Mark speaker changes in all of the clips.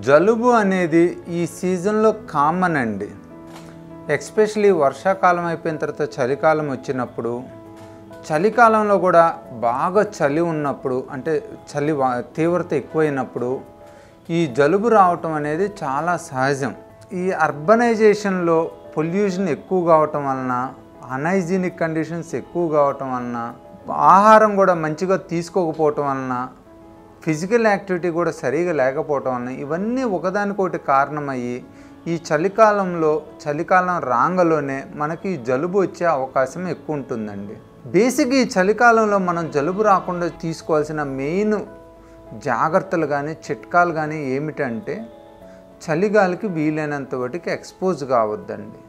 Speaker 1: జలుబు అనేది ఈ సీజన్లో కామన్ అండి. ఎస్పెషలీ వర్షాకాలం అయిపోయిన తర్వాత చలికాలం వచ్చినప్పుడు, చలికాలంలో కూడా బాగా చలి ఉన్నప్పుడు, అంటే చలి తీవ్రత ఎక్కువైనప్పుడు ఈ జలుబు రావటం అనేది చాలా సహజం. ఈ అర్బనైజేషన్లో పొల్యూషన్ ఎక్కువ కావటం వలన, అన్హైజీనిక్ కండిషన్స్ ఎక్కువ కావటం వలన, ఆహారం కూడా మంచిగా తీసుకోకపోవటం వలన, ఫిజికల్ యాక్టివిటీ కూడా సరిగా లేకపోవటం వలన ఇవన్నీ ఒకదానికొకటి కారణమయ్యి ఈ చలికాలం రాంగలోనే మనకి జలుబు వచ్చే అవకాశం ఎక్కువ ఉంటుందండి. బేసిక్ ఈ చలికాలంలో మనం జలుబు రాకుండా తీసుకోవాల్సిన మెయిన్ జాగ్రత్తలు కానీ చిట్కాలు కానీ ఏమిటంటే, చలిగాలికి వీలైనంత వాటికి ఎక్స్పోజ్ కావద్దండి.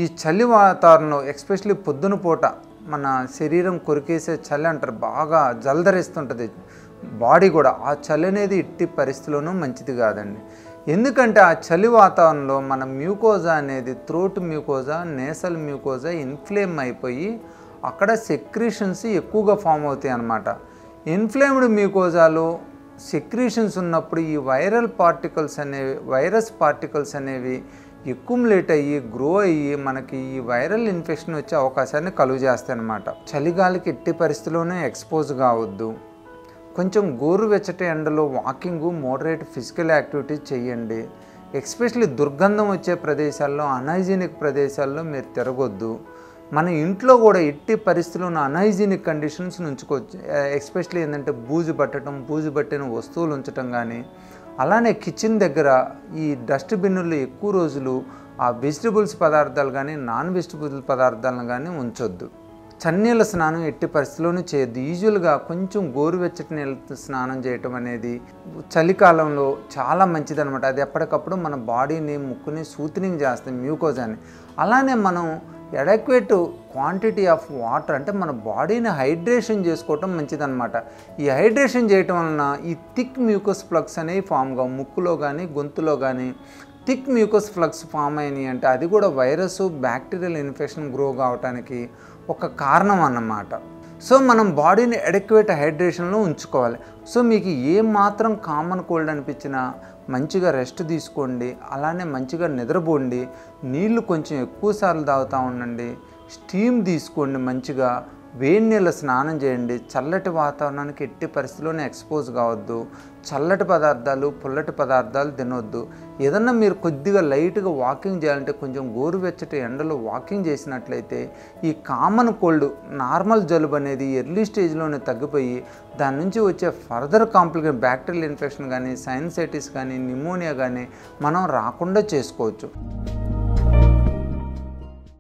Speaker 1: ఈ చలి వాతావరణంలో ఎస్పెషలీ పొద్దున పూట మన శరీరం కొరికేసే చలి అంటారు, బాగా జలధరిస్తుంటుంది బాడీ కూడా. ఆ చలి అనేది ఎట్టి పరిస్థితుల్లోనూ మంచిది కాదండి. ఎందుకంటే ఆ చలి వాతావరణంలో మన మ్యూకోజా అనేది, throat mucosa, nasal mucosa inflame అయిపోయి అక్కడ సెక్రీషన్స్ ఎక్కువగా ఫామ్ అవుతాయి అన్నమాట. ఇన్ఫ్లేమ్డ్ మ్యూకోజాలో సెక్రీషన్స్ ఉన్నప్పుడు ఈ వైరస్ పార్టికల్స్ అనేవి ఎక్యుములేట్ అయ్యి గ్రో అయ్యి మనకి ఈ వైరల్ ఇన్ఫెక్షన్ వచ్చే అవకాశాన్ని కలుగజేస్తాయి అన్నమాట. చలిగాలికి ఎట్టి పరిస్థితుల్లోనే ఎక్స్పోజ్ కావద్దు. కొంచెం గోరువెచ్చటి ఎండలో వాకింగు, మోడరేట్ ఫిజికల్ యాక్టివిటీ చేయండి. ఎస్పెషల్లీ దుర్గంధం వచ్చే ప్రదేశాల్లో, అన్హైజీనిక్ ప్రదేశాల్లో మీరు తిరగొద్దు. మన ఇంట్లో కూడా ఎట్టి పరిస్థితుల్లో అన్హైజీనిక్ కండిషన్స్ ఉంచుకోవచ్చు. ఎస్పెషల్లీ ఏంటంటే బూజు పట్టిన వస్తువులు ఉంచడం కానీ, అలానే కిచెన్ దగ్గర ఈ డస్ట్ బిన్నుల్లో ఎక్కువ రోజులు ఆ వెజిటబుల్స్ పదార్థాలు కానీ, నాన్ వెజిటబుల్ పదార్థాలను కానీ ఉంచొద్దు. చన్నీళ్ళ స్నానం ఎట్టి పరిస్థితుల్లోనూ చేయొద్దు. యూజువల్గా కొంచెం గోరువెచ్చటి నీళ్ళతో స్నానం చేయటం అనేది చలికాలంలో చాలా మంచిదన్నమాట. అది ఎప్పటికప్పుడు మన బాడీని, ముక్కుని సూతనింగ్ చేస్తుంది, మ్యూకోజాని. అలానే మనం అడెక్వేట్ క్వాంటిటీ ఆఫ్ వాటర్, అంటే మన బాడీని హైడ్రేషన్ చేసుకోవటం మంచిదన్నమాట. ఈ హైడ్రేషన్ చేయటం వలన ఈ థిక్ మ్యూకస్ ప్లగ్స్ అనేవి ఫామ్గా, ముక్కులో కానీ గొంతులో కానీ థిక్ మ్యూకస్ ప్లగ్స్ ఫామ్ అయినాయి అంటే అది కూడా వైరస్, బ్యాక్టీరియల్ ఇన్ఫెక్షన్ గ్రో కావడానికి ఒక కారణం అన్నమాట. సో మనం బాడీని అడెక్వేట్ హైడ్రేషన్లో ఉంచుకోవాలి. సో మీకు ఏమాత్రం కామన్ కోల్డ్ అనిపించినా మంచిగా రెస్ట్ తీసుకోండి, అలానే మంచిగా నిద్రపోండి, నీళ్లు కొంచెం ఎక్కువసార్లు తాగుతూ ఉండండి, స్టీమ్ తీసుకోండి, మంచిగా వేడి నీళ్ళ స్నానం చేయండి. చల్లటి వాతావరణానికి ఎట్టి పరిస్థితుల్లోనే ఎక్స్పోజ్ కావద్దు. చల్లటి పదార్థాలు, పుల్లటి పదార్థాలు తినొద్దు. ఏదన్నా మీరు కొద్దిగా లైట్గా వాకింగ్ చేయాలంటే కొంచెం గోరువెచ్చటి ఎండలో వాకింగ్ చేసినట్లయితే ఈ కామన్ కోల్డ్, నార్మల్ జలుబు అనేది ఎర్లీ స్టేజ్లోనే తగ్గిపోయి దాని నుంచి వచ్చే ఫర్దర్ కాంప్లికేషన్, బ్యాక్టీరియల్ ఇన్ఫెక్షన్ కానీ, సైనసైటిస్ కానీ, న్యూమోనియా కానీ మనం రాకుండా చేసుకోవచ్చు.